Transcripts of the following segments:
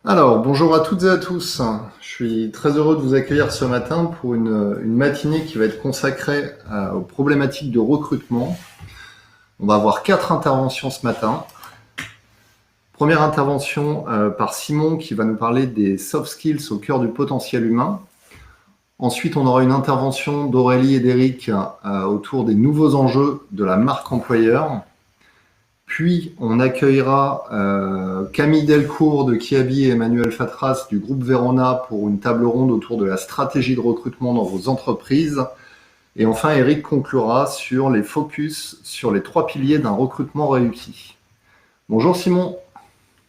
Alors, bonjour à toutes et à tous. Je suis très heureux de vous accueillir ce matin pour une matinée qui va être consacrée aux problématiques de recrutement. On va avoir 4 interventions ce matin. Première intervention par Simon qui va nous parler des soft skills au cœur du potentiel humain. Ensuite, on aura une intervention d'Aurélie et d'Éric autour des nouveaux enjeux de la marque employeur. Puis, on accueillera Camille Delcourt de Kiabi et Emmanuel Fatras du groupe Verona pour une table ronde autour de la stratégie de recrutement dans vos entreprises. Et enfin, Eric conclura sur les focus sur les 3 piliers d'un recrutement réussi. Bonjour Simon.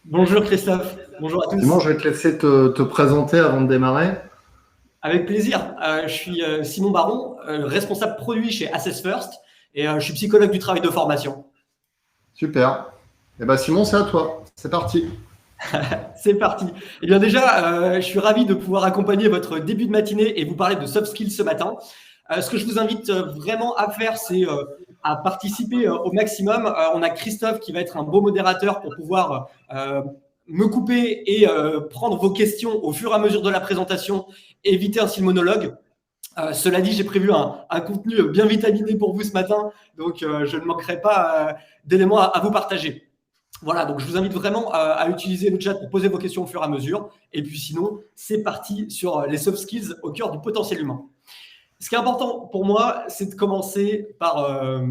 Bonjour Christophe, bonjour à tous. Simon, je vais te laisser te présenter avant de démarrer. Avec plaisir. Je suis Simon Baron, responsable produit chez Assess First et je suis psychologue du travail de formation. Super. Eh bien Simon, c'est à toi. C'est parti. C'est parti. Eh bien déjà, je suis ravi de pouvoir accompagner votre début de matinée et vous parler de soft skills ce matin. Ce que je vous invite vraiment à faire, c'est à participer au maximum. On a Christophe qui va être un beau modérateur pour pouvoir me couper et prendre vos questions au fur et à mesure de la présentation, éviter ainsi le monologue. Cela dit, j'ai prévu un contenu bien vitaminé pour vous ce matin, donc je ne manquerai pas d'éléments à vous partager. Voilà, donc je vous invite vraiment à utiliser le chat pour poser vos questions au fur et à mesure. Et puis sinon, c'est parti sur les soft skills au cœur du potentiel humain. Ce qui est important pour moi, c'est de commencer par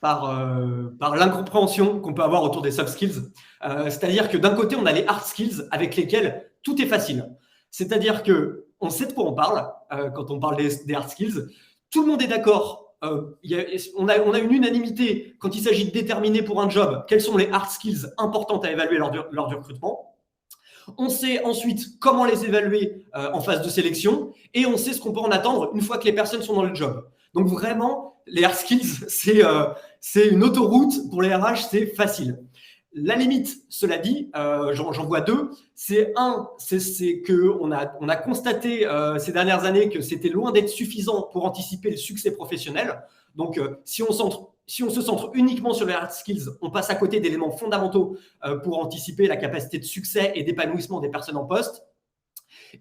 l'incompréhension qu'on peut avoir autour des soft skills. C'est-à-dire que d'un côté, on a les hard skills avec lesquels tout est facile. C'est-à-dire qu'on sait de quoi on parle quand on parle des hard skills. Tout le monde est d'accord. On a une unanimité quand il s'agit de déterminer pour un job quelles sont les hard skills importantes à évaluer lors du recrutement. On sait ensuite comment les évaluer en phase de sélection et on sait ce qu'on peut en attendre une fois que les personnes sont dans le job. Donc vraiment, les hard skills, c'est une autoroute pour les RH, c'est facile. La limite, cela dit, j'en vois deux. C'est qu'on a constaté ces dernières années que c'était loin d'être suffisant pour anticiper le succès professionnel. Donc, si on se centre uniquement sur les hard skills, on passe à côté d'éléments fondamentaux pour anticiper la capacité de succès et d'épanouissement des personnes en poste.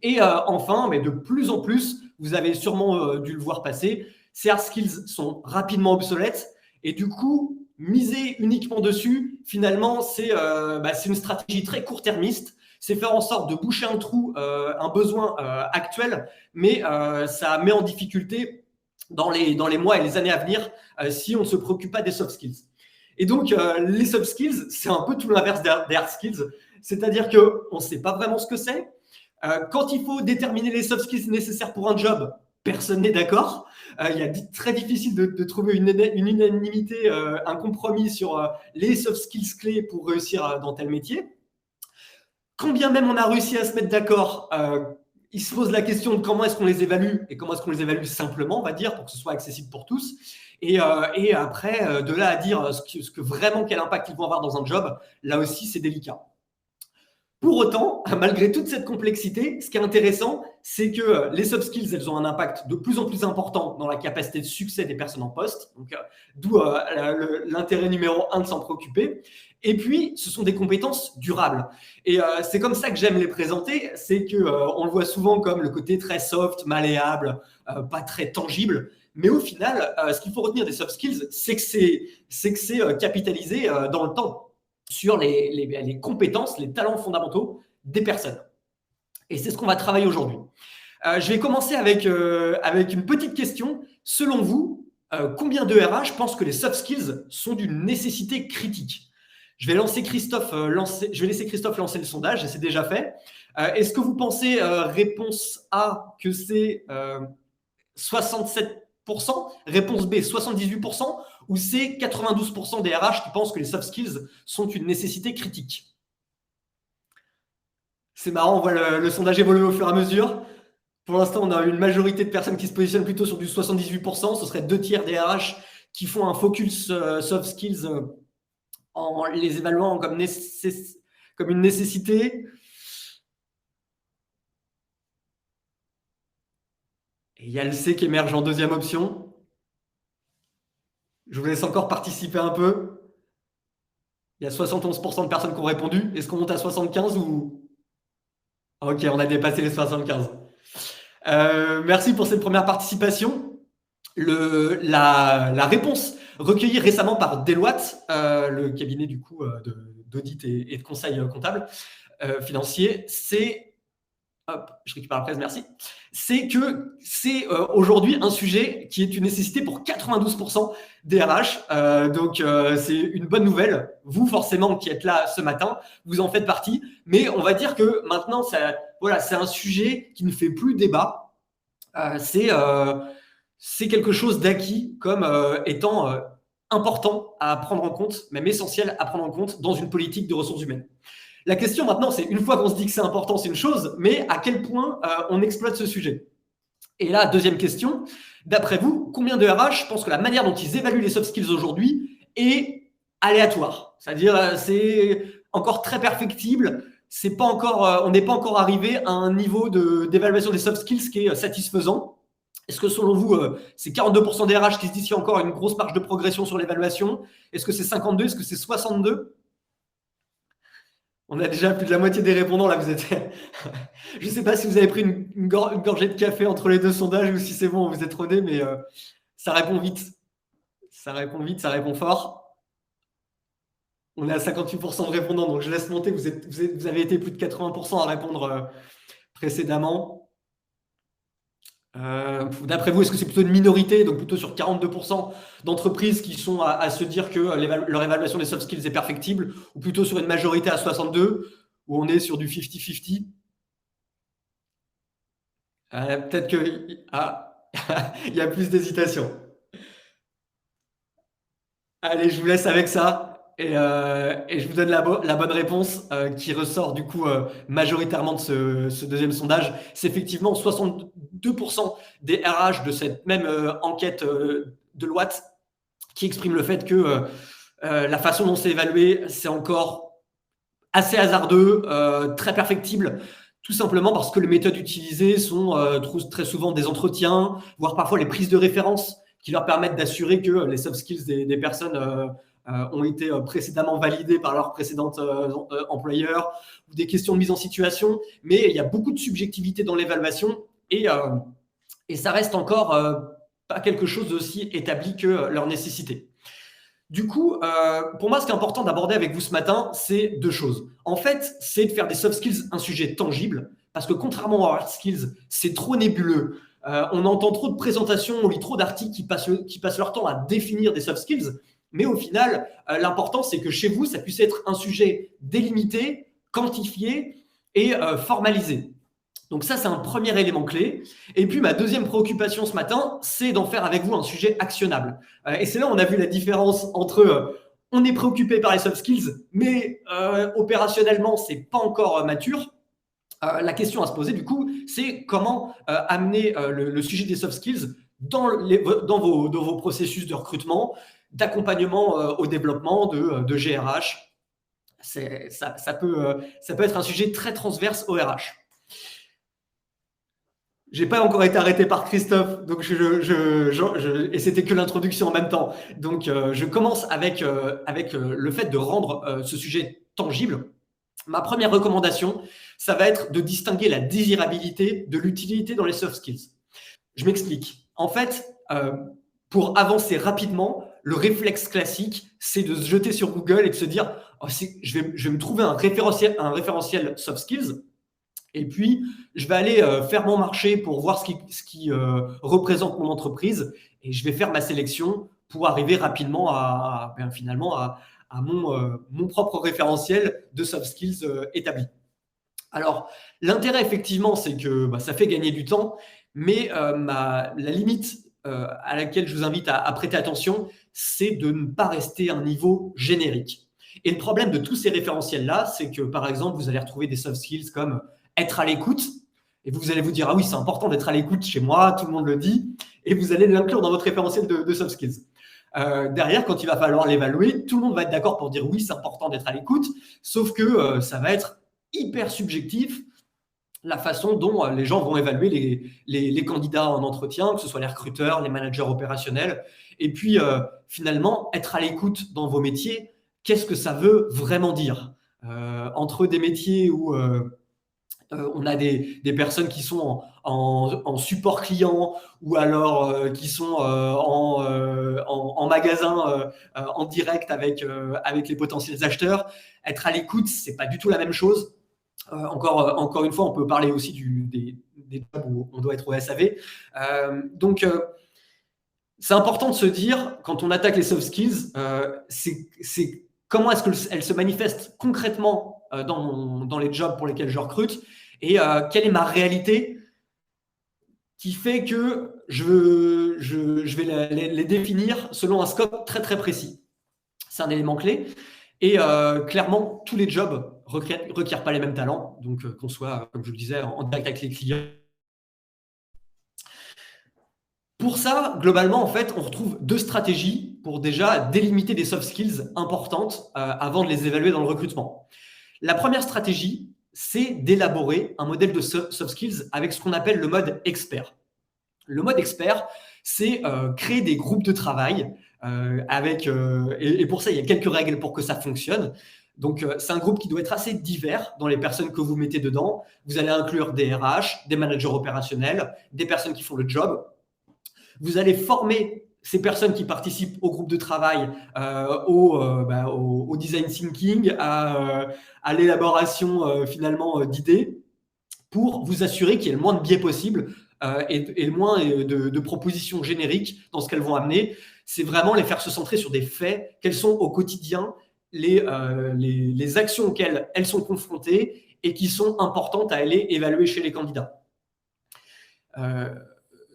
Et enfin, mais de plus en plus, vous avez sûrement dû le voir passer, ces hard skills sont rapidement obsolètes et du coup, miser uniquement dessus, finalement, c'est une stratégie très court-termiste. C'est faire en sorte de boucher un trou, un besoin actuel, mais ça met en difficulté dans les mois et les années à venir si on ne se préoccupe pas des soft skills. Et donc, les soft skills, c'est un peu tout l'inverse des hard skills. C'est-à-dire qu'on ne sait pas vraiment ce que c'est. Quand il faut déterminer les soft skills nécessaires pour un job, personne n'est d'accord. Il est très difficile de trouver une unanimité, un compromis sur les soft skills clés pour réussir dans tel métier. Quand bien même on a réussi à se mettre d'accord, il se pose la question de comment est-ce qu'on les évalue et comment est-ce qu'on les évalue simplement, on va dire, pour que ce soit accessible pour tous. Et après, de là à dire vraiment quel impact ils vont avoir dans un job, là aussi, c'est délicat. Pour autant, malgré toute cette complexité, ce qui est intéressant, c'est que les soft skills, elles ont un impact de plus en plus important dans la capacité de succès des personnes en poste, donc d'où l'intérêt numéro 1 de s'en préoccuper. Et puis, ce sont des compétences durables. Et c'est comme ça que j'aime les présenter, c'est qu'on le voit souvent comme le côté très soft, malléable, pas très tangible. Mais au final, ce qu'il faut retenir des soft skills, c'est que c'est capitalisé dans le temps sur les compétences, les talents fondamentaux des personnes. Et c'est ce qu'on va travailler aujourd'hui. Je vais commencer avec une petite question. Selon vous, combien de RH pensent que les soft skills sont d'une nécessité critique? Je vais laisser Christophe lancer le sondage, et c'est déjà fait. Est-ce que vous pensez, réponse A, que c'est 67%, réponse B, 78%, ou c'est 92% des RH qui pensent que les soft skills sont une nécessité critique? C'est marrant, on voit le sondage évoluer au fur et à mesure. Pour l'instant, on a une majorité de personnes qui se positionnent plutôt sur du 78%. Ce serait 2/3 des RH qui font un focus soft skills en les évaluant comme une nécessité. Et il y a le C qui émerge en deuxième option. Je vous laisse encore participer un peu. Il y a 71% de personnes qui ont répondu. Est-ce qu'on monte à 75 ou Ok, on a dépassé les 75. Merci pour cette première participation. La réponse recueillie récemment par Deloitte, le cabinet du coup d'audit et de conseil comptable financier, c'est, hop, je récupère la presse, merci, c'est que c'est aujourd'hui un sujet qui est une nécessité pour 92% des RH. Donc c'est une bonne nouvelle. Vous forcément qui êtes là ce matin, vous en faites partie. Mais on va dire que maintenant, voilà, c'est un sujet qui ne fait plus débat. C'est quelque chose d'acquis comme étant important à prendre en compte, même essentiel à prendre en compte dans une politique de ressources humaines. La question maintenant, c'est une fois qu'on se dit que c'est important, c'est une chose, mais à quel point on exploite ce sujet? Et là, deuxième question, d'après vous, combien de RH pensent que la manière dont ils évaluent les soft skills aujourd'hui est aléatoire? C'est-à-dire, c'est encore très perfectible, c'est pas encore, on n'est pas encore arrivé à un niveau d'évaluation des soft skills qui est satisfaisant. Est-ce que selon vous, c'est 42% des RH qui se disent qu'il y a encore une grosse marge de progression sur l'évaluation? Est-ce que c'est 52? Est-ce que c'est 62? On a déjà plus de la moitié des répondants là. Vous êtes. Je ne sais pas si vous avez pris une gorgée de café entre les deux sondages ou si c'est bon, vous êtes rodé, mais ça répond vite. Ça répond vite, ça répond fort. On est à 58% de répondants, donc je laisse monter. Vous avez été plus de 80% à répondre précédemment. D'après vous, est-ce que c'est plutôt une minorité, donc plutôt sur 42% d'entreprises qui sont à se dire que leur évaluation des soft skills est perfectible, ou plutôt sur une majorité à 62%, où on est sur du 50-50? Peut-être qu'il y a plus d'hésitation. Allez, je vous laisse avec ça. Et je vous donne la bonne réponse qui ressort du coup majoritairement de ce deuxième sondage. C'est effectivement 62% des RH de cette même enquête de Deloitte qui expriment le fait que la façon dont c'est évalué, c'est encore assez hasardeux, très perfectible, tout simplement parce que les méthodes utilisées sont très souvent des entretiens, voire parfois les prises de référence qui leur permettent d'assurer que les soft skills des personnes ont été précédemment validées par leurs précédents employeurs, ou des questions de mise en situation. Mais il y a beaucoup de subjectivité dans l'évaluation et ça reste encore pas quelque chose d'aussi établi que leur nécessité. Du coup, pour moi, ce qui est important d'aborder avec vous ce matin, c'est deux choses. En fait, c'est de faire des soft skills un sujet tangible, parce que contrairement aux hard skills, c'est trop nébuleux. On entend trop de présentations, on lit trop d'articles qui passent leur temps à définir des soft skills, mais au final, l'important, c'est que chez vous, ça puisse être un sujet délimité, quantifié et formalisé. Donc ça, c'est un premier élément clé. Et puis, ma deuxième préoccupation ce matin, c'est d'en faire avec vous un sujet actionnable. Et c'est là où on a vu la différence entre on est préoccupé par les soft skills, mais opérationnellement, c'est pas encore mature. La question à se poser, du coup, c'est comment amener le sujet des soft skills dans vos processus de recrutement, d'accompagnement au développement de GRH. Ça peut être un sujet très transverse au RH. J'ai pas encore été arrêté par Christophe, donc et c'était que l'introduction en même temps. Donc, je commence avec le fait de rendre ce sujet tangible. Ma première recommandation, ça va être de distinguer la désirabilité de l'utilité dans les soft skills. Je m'explique. En fait, pour avancer rapidement, le réflexe classique, c'est de se jeter sur Google et de se dire oh, je vais me trouver un référentiel soft skills. Et puis, je vais aller faire mon marché pour voir ce qui représente mon entreprise et je vais faire ma sélection pour arriver rapidement finalement à mon propre référentiel de soft skills établi. Alors, l'intérêt, effectivement, c'est que ça fait gagner du temps, mais la limite à laquelle je vous invite à prêter attention, c'est de ne pas rester à un niveau générique. Et le problème de tous ces référentiels-là, c'est que, par exemple, vous allez retrouver des soft skills comme être à l'écoute, et vous allez vous dire, ah oui, c'est important d'être à l'écoute chez moi, tout le monde le dit, et vous allez l'inclure dans votre référentiel de soft skills. Derrière, quand il va falloir l'évaluer, tout le monde va être d'accord pour dire oui, c'est important d'être à l'écoute, sauf que ça va être hyper subjectif la façon dont les gens vont évaluer les candidats en entretien, que ce soit les recruteurs, les managers opérationnels, et puis finalement, être à l'écoute dans vos métiers, qu'est-ce que ça veut vraiment dire entre des métiers où On a des personnes qui sont en support client ou alors qui sont en magasin en direct avec les potentiels acheteurs. Être à l'écoute, c'est pas du tout la même chose. Encore une fois, on peut parler aussi des jobs où on doit être au SAV. Donc, c'est important de se dire, quand on attaque les soft skills, c'est comment est-ce qu'elles se manifestent concrètement dans les jobs pour lesquels je recrute et quelle est ma réalité qui fait que je vais les définir selon un scope très très précis. C'est un élément clé. Et clairement, tous les jobs requièrent pas les mêmes talents. Donc, qu'on soit, comme je le disais, en direct avec les clients. Pour ça, globalement, en fait, on retrouve 2 stratégies pour déjà délimiter des soft skills importantes avant de les évaluer dans le recrutement. La première stratégie, c'est d'élaborer un modèle de soft skills avec ce qu'on appelle le mode expert. Le mode expert, c'est créer des groupes de travail et pour ça, il y a quelques règles pour que ça fonctionne. Donc, c'est un groupe qui doit être assez divers dans les personnes que vous mettez dedans. Vous allez inclure des RH, des managers opérationnels, des personnes qui font le job. Vous allez former ces personnes qui participent au groupe de travail au design thinking, à l'élaboration finalement d'idées pour vous assurer qu'il y ait le moins de biais possible et le moins de propositions génériques dans ce qu'elles vont amener. C'est vraiment les faire se centrer sur des faits, quels sont au quotidien les actions auxquelles elles sont confrontées et qui sont importantes à aller évaluer chez les candidats.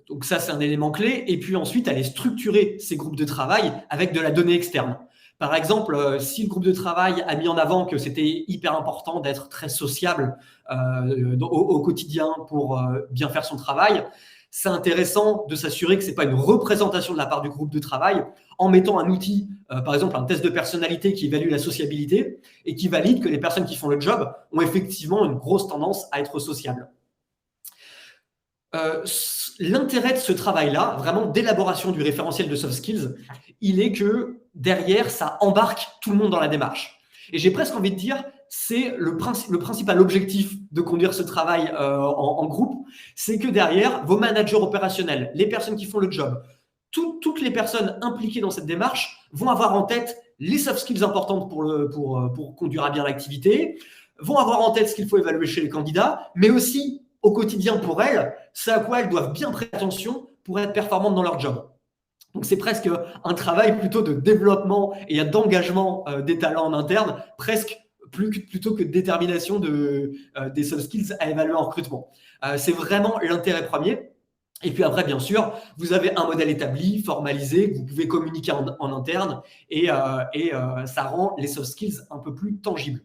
Donc ça, c'est un élément clé. Et puis ensuite, aller structurer ces groupes de travail avec de la donnée externe. Par exemple, si le groupe de travail a mis en avant que c'était hyper important d'être très sociable au quotidien pour bien faire son travail, c'est intéressant de s'assurer que ce n'est pas une représentation de la part du groupe de travail en mettant un outil, par exemple un test de personnalité qui évalue la sociabilité et qui valide que les personnes qui font le job ont effectivement une grosse tendance à être sociables. L'intérêt de ce travail-là, vraiment d'élaboration du référentiel de soft skills, il est que derrière, ça embarque tout le monde dans la démarche. Et j'ai presque envie de dire, c'est le principal objectif de conduire ce travail en groupe, c'est que derrière, vos managers opérationnels, les personnes qui font le job, toutes les personnes impliquées dans cette démarche vont avoir en tête les soft skills importantes pour conduire à bien l'activité, vont avoir en tête ce qu'il faut évaluer chez les candidats, mais aussi au quotidien pour elles, c'est à quoi elles doivent bien prêter attention pour être performantes dans leur job. Donc, c'est presque un travail plutôt de développement et d'engagement des talents en interne, presque plutôt que de détermination des soft skills à évaluer en recrutement. C'est vraiment l'intérêt premier. Et puis après, bien sûr, vous avez un modèle établi, formalisé, que vous pouvez communiquer en interne et ça rend les soft skills un peu plus tangibles.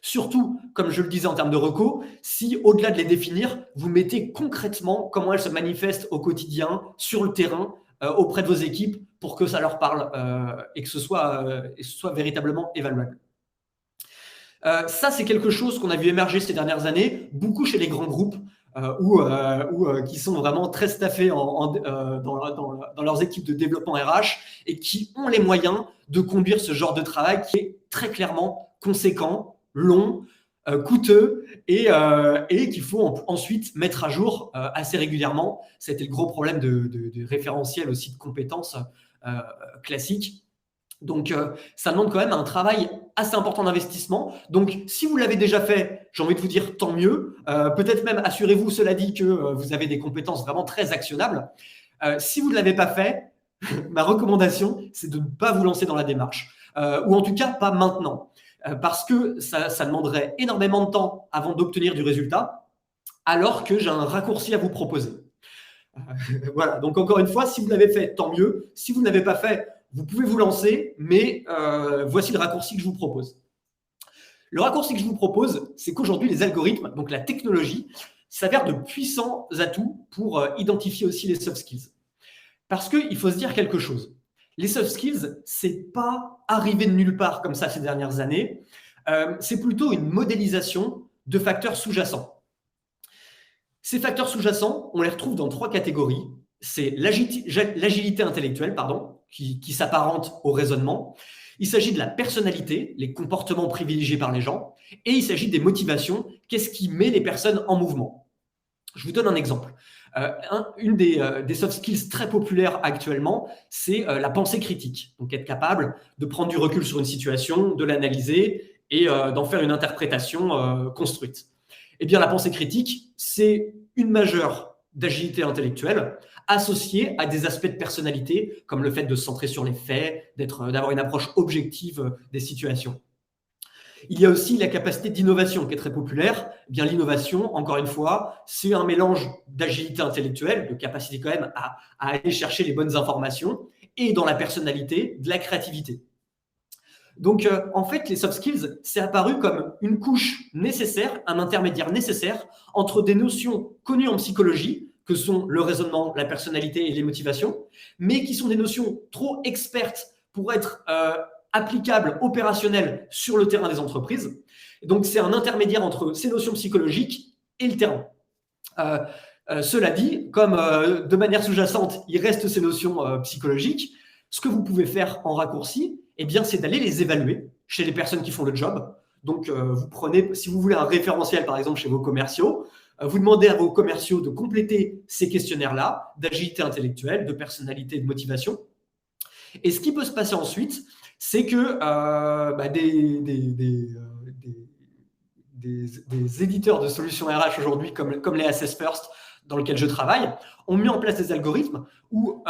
Surtout, comme je le disais en termes de recos, si au-delà de les définir, vous mettez concrètement comment elles se manifestent au quotidien, sur le terrain, auprès de vos équipes, pour que ça leur parle et que ce soit véritablement évaluable. Ça, c'est quelque chose qu'on a vu émerger ces dernières années, beaucoup chez les grands groupes, qui sont vraiment très staffés dans leurs équipes de développement RH et qui ont les moyens de conduire ce genre de travail qui est très clairement conséquent, long, coûteux et qu'il faut ensuite mettre à jour assez régulièrement. C'était le gros problème de référentiel aussi de compétences classiques. Donc, ça demande quand même un travail assez important d'investissement. Donc, si vous l'avez déjà fait, j'ai envie de vous dire tant mieux. Peut-être même, assurez-vous, cela dit, que vous avez des compétences vraiment très actionnables. Si vous ne l'avez pas fait, ma recommandation, c'est de ne pas vous lancer dans la démarche. Ou en tout cas, pas maintenant. Parce que ça demanderait énormément de temps avant d'obtenir du résultat, alors que j'ai un raccourci à vous proposer. Voilà, donc encore une fois, si vous l'avez fait, tant mieux. Si vous ne l'avez pas fait, vous pouvez vous lancer, mais voici le raccourci que je vous propose. Le raccourci que je vous propose, c'est qu'aujourd'hui, les algorithmes, donc la technologie, s'avèrent de puissants atouts pour identifier aussi les soft skills. Parce qu'il faut se dire quelque chose. Les soft skills, c'est pas arrivé de nulle part comme ça ces dernières années. C'est plutôt une modélisation de facteurs sous-jacents. Ces facteurs sous-jacents, on les retrouve dans 3 catégories. C'est l'agilité intellectuelle, qui s'apparente au raisonnement. Il s'agit de la personnalité, les comportements privilégiés par les gens, et il s'agit des motivations, qu'est-ce qui met les personnes en mouvement. Je vous donne un exemple. Une des soft skills très populaires actuellement, c'est la pensée critique. Donc être capable de prendre du recul sur une situation, de l'analyser et d'en faire une interprétation construite. Eh bien, la pensée critique, c'est une majeure d'agilité intellectuelle associée à des aspects de personnalité, comme le fait de se centrer sur les faits, d'avoir une approche objective des situations. Il y a aussi la capacité d'innovation qui est très populaire. Eh bien, l'innovation, encore une fois, c'est un mélange d'agilité intellectuelle, de capacité quand même à aller chercher les bonnes informations, et dans la personnalité, de la créativité. Donc, en fait, les soft skills, c'est apparu comme une couche nécessaire, un intermédiaire nécessaire entre des notions connues en psychologie, que sont le raisonnement, la personnalité et les motivations, mais qui sont des notions trop expertes pour être applicables, opérationnelles sur le terrain des entreprises. Et donc, c'est un intermédiaire entre ces notions psychologiques et le terrain. Cela dit, comme de manière sous-jacente, il reste ces notions psychologiques, ce que vous pouvez faire en raccourci, eh bien, c'est d'aller les évaluer chez les personnes qui font le job. Donc, vous prenez, si vous voulez un référentiel, par exemple, chez vos commerciaux, vous demandez à vos commerciaux de compléter ces questionnaires-là d'agilité intellectuelle, de personnalité et de motivation. Et ce qui peut se passer ensuite, c'est que des éditeurs de solutions RH aujourd'hui, comme les Assess First, dans lequel je travaille, ont mis en place des algorithmes où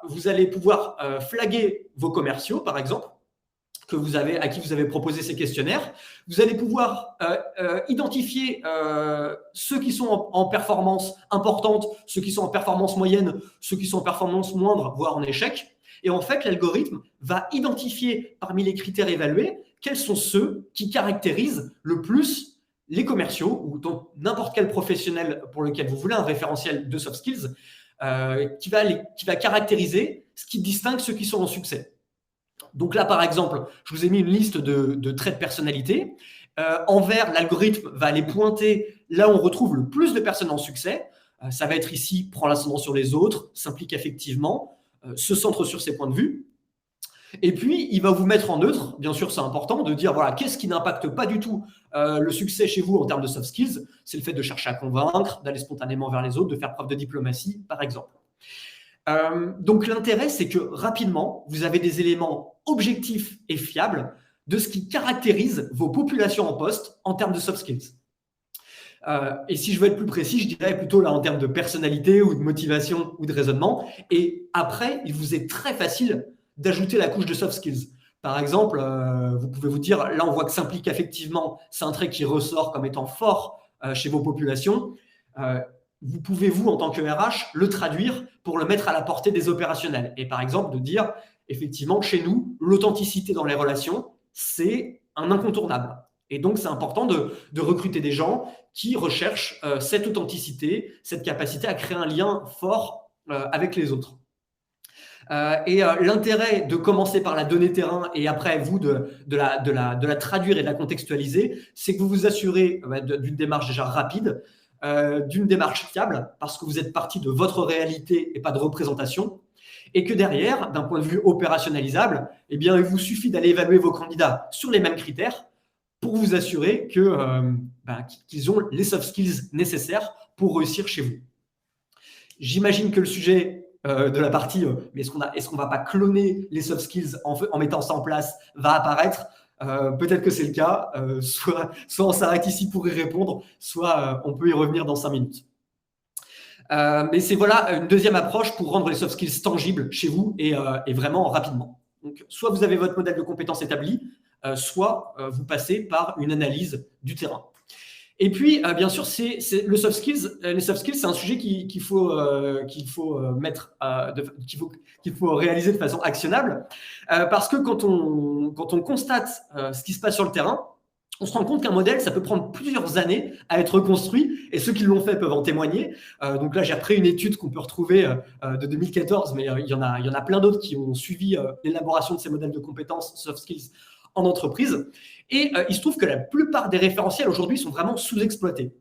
vous allez pouvoir flaguer vos commerciaux, par exemple, à qui vous avez proposé ces questionnaires. Vous allez pouvoir identifier ceux qui sont en performance importante, ceux qui sont en performance moyenne, ceux qui sont en performance moindre, voire en échec. Et en fait, l'algorithme va identifier parmi les critères évalués quels sont ceux qui caractérisent le plus les commerciaux ou n'importe quel professionnel pour lequel vous voulez un référentiel de soft skills qui va caractériser ce qui distingue ceux qui sont en succès. Donc là, par exemple, je vous ai mis une liste de traits de personnalité. En vert, l'algorithme va aller pointer là où on retrouve le plus de personnes en succès. Ça va être ici, prend l'ascendant sur les autres, s'implique effectivement, se centre sur ses points de vue. Et puis, il va vous mettre en neutre, bien sûr, c'est important, de dire, voilà, qu'est-ce qui n'impacte pas du tout le succès chez vous en termes de soft skills? C'est le fait de chercher à convaincre, d'aller spontanément vers les autres, de faire preuve de diplomatie, par exemple. Donc, l'intérêt, c'est que rapidement, vous avez des éléments objectifs et fiables de ce qui caractérise vos populations en poste en termes de soft skills. Et si je veux être plus précis, je dirais plutôt là en termes de personnalité ou de motivation ou de raisonnement. Et après, il vous est très facile d'ajouter la couche de soft skills. Par exemple, vous pouvez vous dire, là on voit que s'implique effectivement, c'est un trait qui ressort comme étant fort chez vos populations. Vous pouvez, vous, en tant que RH, le traduire pour le mettre à la portée des opérationnels. Et par exemple, de dire, effectivement, chez nous, l'authenticité dans les relations, c'est un incontournable. Et donc, c'est important de recruter des gens qui recherchent cette authenticité, cette capacité à créer un lien fort avec les autres. L'intérêt de commencer par la donnée terrain et après, vous, de la traduire et de la contextualiser, c'est que vous vous assurez d'une démarche déjà rapide, d'une démarche fiable, parce que vous êtes parti de votre réalité et pas de représentation, et que derrière, d'un point de vue opérationnalisable, eh bien, il vous suffit d'aller évaluer vos candidats sur les mêmes critères pour vous assurer qu'ils ont les soft skills nécessaires pour réussir chez vous. J'imagine que le sujet de la partie mais est-ce qu'on va pas cloner les soft skills en mettant ça en place va apparaître. Peut-être que c'est le cas, soit on s'arrête ici pour y répondre, soit on peut y revenir dans 5 minutes. Mais c'est voilà une deuxième approche pour rendre les soft skills tangibles chez vous et vraiment rapidement. Donc, soit vous avez votre modèle de compétences établi, soit vous passez par une analyse du terrain. Et puis, bien sûr, les soft skills, c'est un sujet qu'il faut réaliser de façon actionnable, parce que quand on constate ce qui se passe sur le terrain, on se rend compte qu'un modèle, ça peut prendre plusieurs années à être construit, et ceux qui l'ont fait peuvent en témoigner. Donc là, j'ai repris une étude qu'on peut retrouver de 2014, mais il y en a plein d'autres qui ont suivi l'élaboration de ces modèles de compétences soft skills en entreprise. Et il se trouve que la plupart des référentiels aujourd'hui sont vraiment sous-exploités.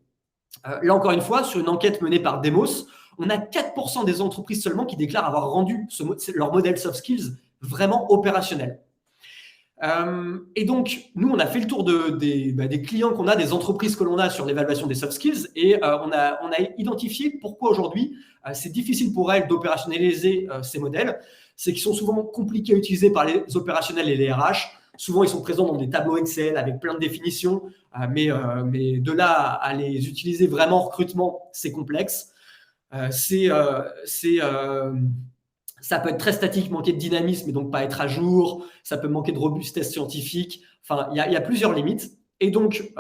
Là, encore une fois, sur une enquête menée par Demos, on a 4% des entreprises seulement qui déclarent avoir rendu leur modèle soft skills vraiment opérationnel. Et donc, nous, on a fait le tour des clients qu'on a, des entreprises que l'on a sur l'évaluation des soft skills, et on a identifié pourquoi aujourd'hui c'est difficile pour elles d'opérationnaliser ces modèles. C'est qu'ils sont souvent compliqués à utiliser par les opérationnels et les RH. Souvent, ils sont présents dans des tableaux Excel avec plein de définitions, mais de là à les utiliser vraiment en recrutement, c'est complexe. Ça peut être très statique, manquer de dynamisme et donc pas être à jour. Ça peut manquer de robustesse scientifique. Enfin, il y a plusieurs limites. Et donc,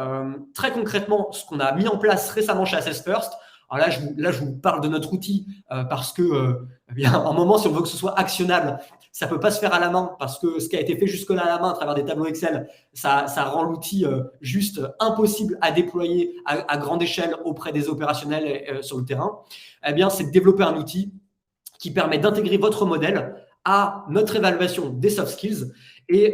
très concrètement, ce qu'on a mis en place récemment chez Assess First, alors là, je vous parle de notre outil parce que, à un moment, si on veut que ce soit actionnable, ça ne peut pas se faire à la main parce que ce qui a été fait jusque-là à la main à travers des tableaux Excel, ça rend l'outil juste impossible à déployer à grande échelle auprès des opérationnels sur le terrain. Eh bien, c'est de développer un outil qui permet d'intégrer votre modèle à notre évaluation des soft skills et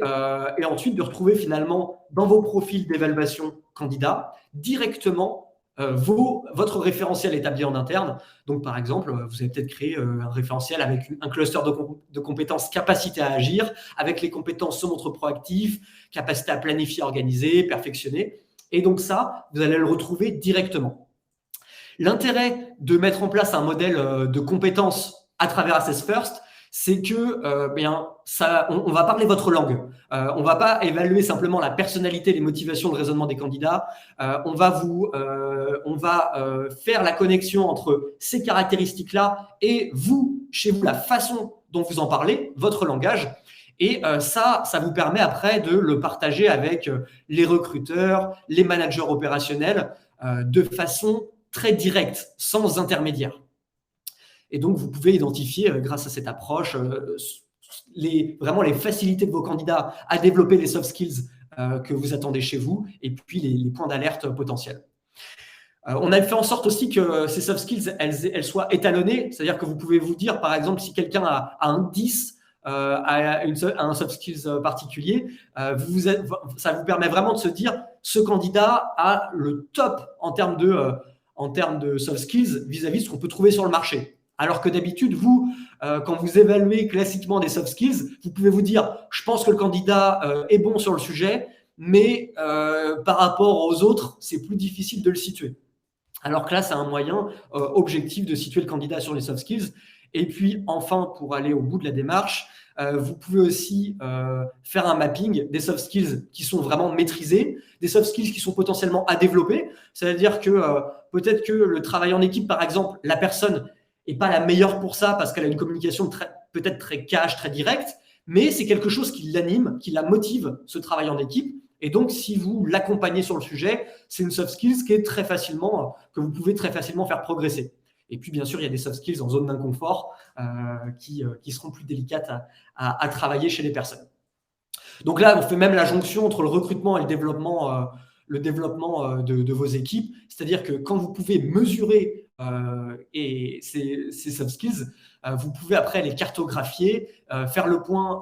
ensuite de retrouver finalement dans vos profils d'évaluation candidats directement votre référentiel établi en interne. Donc, par exemple, vous avez peut-être créé un référentiel avec un cluster de compétences capacité à agir, avec les compétences se montre proactif, capacité à planifier, organiser, perfectionner. Et donc ça, vous allez le retrouver directement. L'intérêt de mettre en place un modèle de compétences à travers Assess First, c'est que on va parler votre langue. On ne va pas évaluer simplement la personnalité, les motivations, le raisonnement des candidats. On va faire la connexion entre ces caractéristiques-là et vous, chez vous, la façon dont vous en parlez, votre langage. Et ça vous permet après de le partager avec les recruteurs, les managers opérationnels de façon très directe, sans intermédiaire. Et donc, vous pouvez identifier, grâce à cette approche, vraiment les facilités de vos candidats à développer les soft skills que vous attendez chez vous et puis les points d'alerte potentiels. On a fait en sorte aussi que ces soft skills, elles soient étalonnées, c'est-à-dire que vous pouvez vous dire, par exemple, si quelqu'un a un 10 à un soft skills particulier, ça vous permet vraiment de se dire ce candidat a le top en termes de soft skills vis-à-vis de ce qu'on peut trouver sur le marché. Alors que d'habitude, vous, quand vous évaluez classiquement des soft skills, vous pouvez vous dire « je pense que le candidat est bon sur le sujet, mais par rapport aux autres, c'est plus difficile de le situer ». Alors que là, c'est un moyen objectif de situer le candidat sur les soft skills. Et puis, enfin, pour aller au bout de la démarche, vous pouvez aussi faire un mapping des soft skills qui sont vraiment maîtrisés, des soft skills qui sont potentiellement à développer. C'est-à-dire que peut-être que le travail en équipe, par exemple, la personne n'est pas la meilleure pour ça parce qu'elle a une communication peut-être très cash, très directe, mais c'est quelque chose qui l'anime, qui la motive, ce travail en équipe. Et donc, si vous l'accompagnez sur le sujet, c'est une soft skills que vous pouvez très facilement faire progresser. Et puis, bien sûr, il y a des soft skills en zone d'inconfort qui seront plus délicates à travailler chez les personnes. Donc là, on fait même la jonction entre le recrutement et le développement de vos équipes. C'est-à-dire que quand vous pouvez mesurer ces soft skills, vous pouvez après les cartographier, faire le point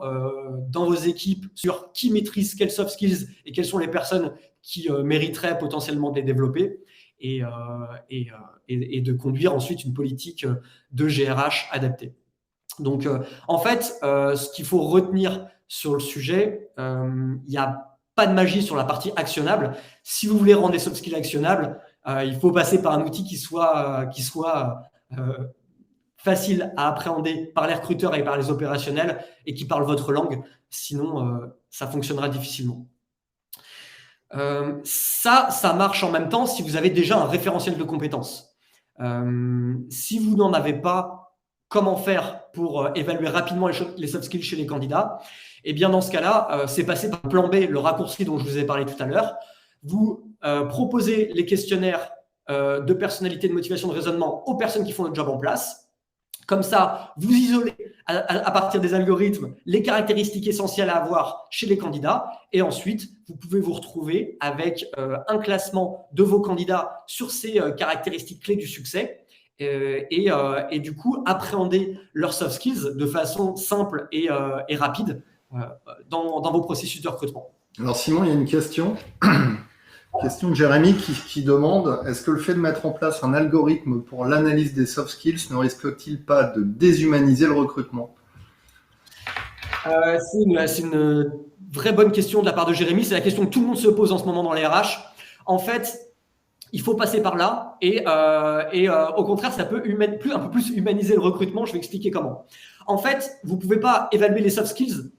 dans vos équipes sur qui maîtrise quels soft skills et quelles sont les personnes qui mériteraient potentiellement de les développer et de conduire ensuite une politique de GRH adaptée. Donc, en fait, ce qu'il faut retenir sur le sujet, il n'y a pas de magie sur la partie actionnable. Si vous voulez rendre des soft skills actionnables, il faut passer par un outil qui soit facile à appréhender par les recruteurs et par les opérationnels et qui parle votre langue. Sinon, ça fonctionnera difficilement. Ça marche en même temps si vous avez déjà un référentiel de compétences. Si vous n'en avez pas, comment faire pour évaluer rapidement les soft skills chez les candidats? Et bien dans ce cas-là, c'est passer par le plan B, le raccourci dont je vous ai parlé tout à l'heure. Vous proposez les questionnaires de personnalité, de motivation, de raisonnement aux personnes qui font le job en place. Comme ça, vous isolez à partir des algorithmes les caractéristiques essentielles à avoir chez les candidats. Et ensuite, vous pouvez vous retrouver avec un classement de vos candidats sur ces caractéristiques clés du succès et du coup, appréhender leurs soft skills de façon simple et rapide dans vos processus de recrutement. Alors Simon, il y a une question. Question de Jérémy qui demande: est-ce que le fait de mettre en place un algorithme pour l'analyse des soft skills ne risque-t-il pas de déshumaniser le recrutement? C'est une vraie bonne question de la part de Jérémy. C'est la question que tout le monde se pose en ce moment dans les RH. En fait, il faut passer par là et au contraire, ça peut un peu plus humaniser le recrutement. Je vais expliquer comment. En fait, vous ne pouvez pas évaluer les soft skills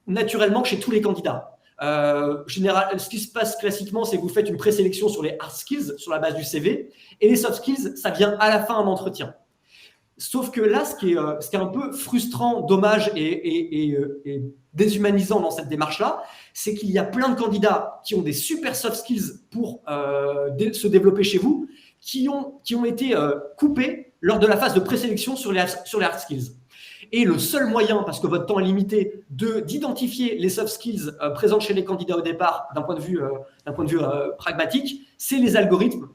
naturellement chez tous les candidats. Ce qui se passe classiquement, c'est que vous faites une présélection sur les hard skills, sur la base du CV, et les soft skills, ça vient à la fin d'un entretien. Sauf que là, ce qui est un peu frustrant, dommage et déshumanisant dans cette démarche-là, c'est qu'il y a plein de candidats qui ont des super soft skills pour se développer chez vous, qui ont été coupés lors de la phase de présélection sur les hard skills. Et le seul moyen, parce que votre temps est limité, d'identifier les soft skills présents chez les candidats au départ d'un point de vue pragmatique, c'est les algorithmes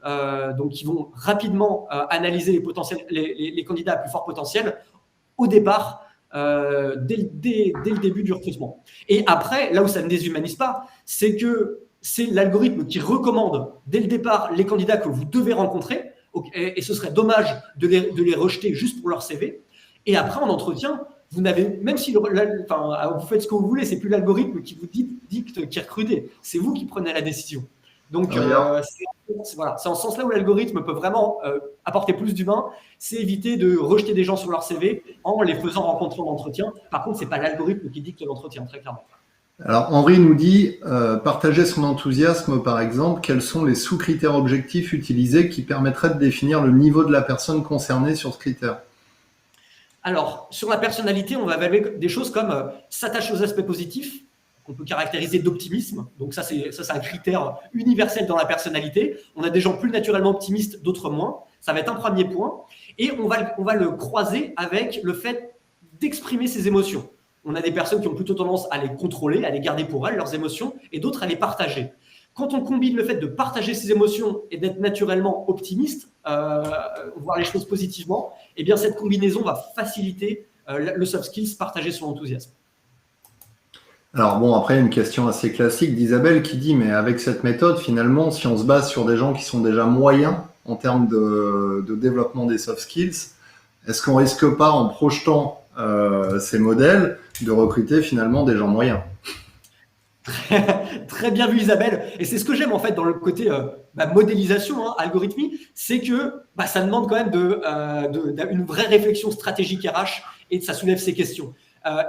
donc qui vont rapidement analyser les candidats à plus fort potentiel au départ, dès le début du recrutement. Et après, là où ça ne déshumanise pas, c'est que c'est l'algorithme qui recommande dès le départ les candidats que vous devez rencontrer, et ce serait dommage de les rejeter juste pour leur CV. Et après, en entretien, vous n'avez, même si vous faites ce que vous voulez, c'est plus l'algorithme qui vous dicte qui recrutez, c'est vous qui prenez la décision. Donc, c'est en ce sens-là où l'algorithme peut vraiment apporter plus d'humain, c'est éviter de rejeter des gens sur leur CV en les faisant rencontrer en entretien. Par contre, ce n'est pas l'algorithme qui dicte l'entretien, très clairement. Alors, Henri nous dit, partager son enthousiasme, par exemple, quels sont les sous-critères objectifs utilisés qui permettraient de définir le niveau de la personne concernée sur ce critère? Alors, sur la personnalité, on va évaluer des choses comme s'attacher aux aspects positifs, qu'on peut caractériser d'optimisme. Donc ça, c'est un critère universel dans la personnalité. On a des gens plus naturellement optimistes, d'autres moins. Ça va être un premier point. Et on va le croiser avec le fait d'exprimer ses émotions. On a des personnes qui ont plutôt tendance à les contrôler, à les garder pour elles, leurs émotions, et d'autres à les partager. Quand on combine le fait de partager ses émotions et d'être naturellement optimiste, voir les choses positivement, eh bien cette combinaison va faciliter le soft skills, partager son enthousiasme. Alors bon, après, une question assez classique d'Isabelle qui dit, mais avec cette méthode, finalement, si on se base sur des gens qui sont déjà moyens en termes de développement des soft skills, est-ce qu'on risque pas, en projetant ces modèles, de recruter finalement des gens moyens? Très bien vu, Isabelle. Et c'est ce que j'aime en fait dans le côté modélisation, algorithmie, c'est que ça demande quand même une vraie réflexion stratégique RH et ça soulève ces questions.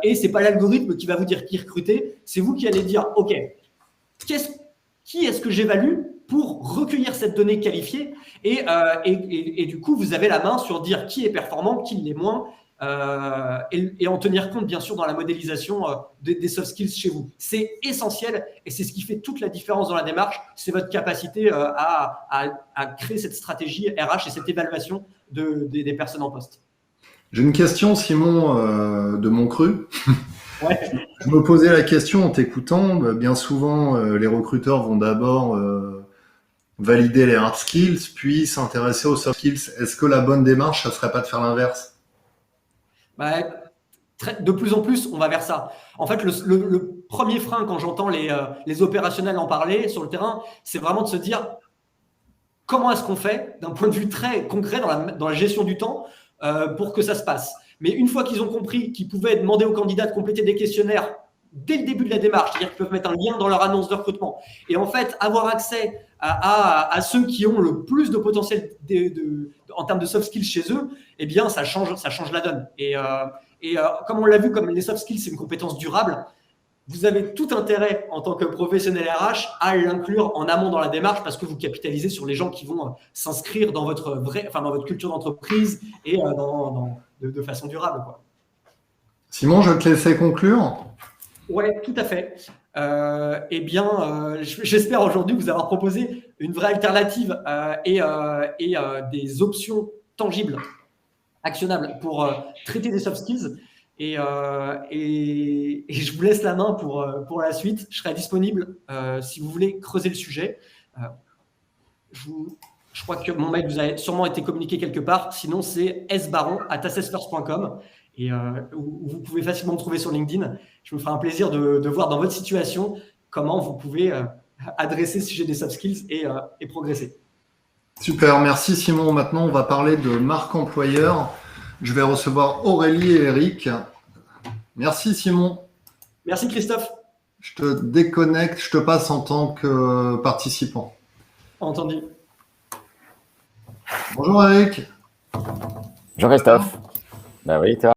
Et c'est pas l'algorithme qui va vous dire qui recruter, c'est vous qui allez dire ok, qui est-ce que j'évalue pour recueillir cette donnée qualifiée et du coup vous avez la main sur dire qui est performant, qui l'est moins. Et en tenir compte bien sûr dans la modélisation des soft skills chez vous. C'est essentiel et c'est ce qui fait toute la différence dans la démarche, c'est votre capacité à créer cette stratégie RH et cette évaluation des personnes en poste. J'ai une question, Simon, de mon cru. Ouais. Je me posais la question en t'écoutant. Bien souvent, les recruteurs vont d'abord valider les hard skills, puis s'intéresser aux soft skills. Est-ce que la bonne démarche, ça serait pas de faire l'inverse? De plus en plus, on va vers ça. En fait, le premier frein quand j'entends les opérationnels en parler sur le terrain, c'est vraiment de se dire comment est-ce qu'on fait d'un point de vue très concret dans la gestion du temps pour que ça se passe. Mais une fois qu'ils ont compris qu'ils pouvaient demander aux candidats de compléter des questionnaires dès le début de la démarche, c'est-à-dire qu'ils peuvent mettre un lien dans leur annonce de recrutement et en fait avoir accès à ceux qui ont le plus de potentiel en termes de soft skills chez eux, eh bien ça change la donne. Et comme on l'a vu, comme les soft skills c'est une compétence durable, vous avez tout intérêt en tant que professionnel RH à l'inclure en amont dans la démarche parce que vous capitalisez sur les gens qui vont s'inscrire dans votre culture d'entreprise et de façon durable, quoi. Simon, je vais te laisser conclure. Ouais, tout à fait. J'espère aujourd'hui vous avoir proposé une vraie alternative et des options tangibles, actionnables pour traiter des soft skills. Et je vous laisse la main pour la suite. Je serai disponible si vous voulez creuser le sujet. Je crois que mon mail vous a sûrement été communiqué quelque part. Sinon, c'est sbaron@assessfirst.com et où vous pouvez facilement me trouver sur LinkedIn. Je me ferai un plaisir de voir dans votre situation comment vous pouvez adresser ce sujet des soft skills et progresser. Super, merci Simon. Maintenant, on va parler de marque employeur. Je vais recevoir Aurélie et Eric. Merci Simon. Merci Christophe. Je te déconnecte, je te passe en tant que participant. Entendu. Bonjour Eric. Bonjour Christophe. Bah oui, toi.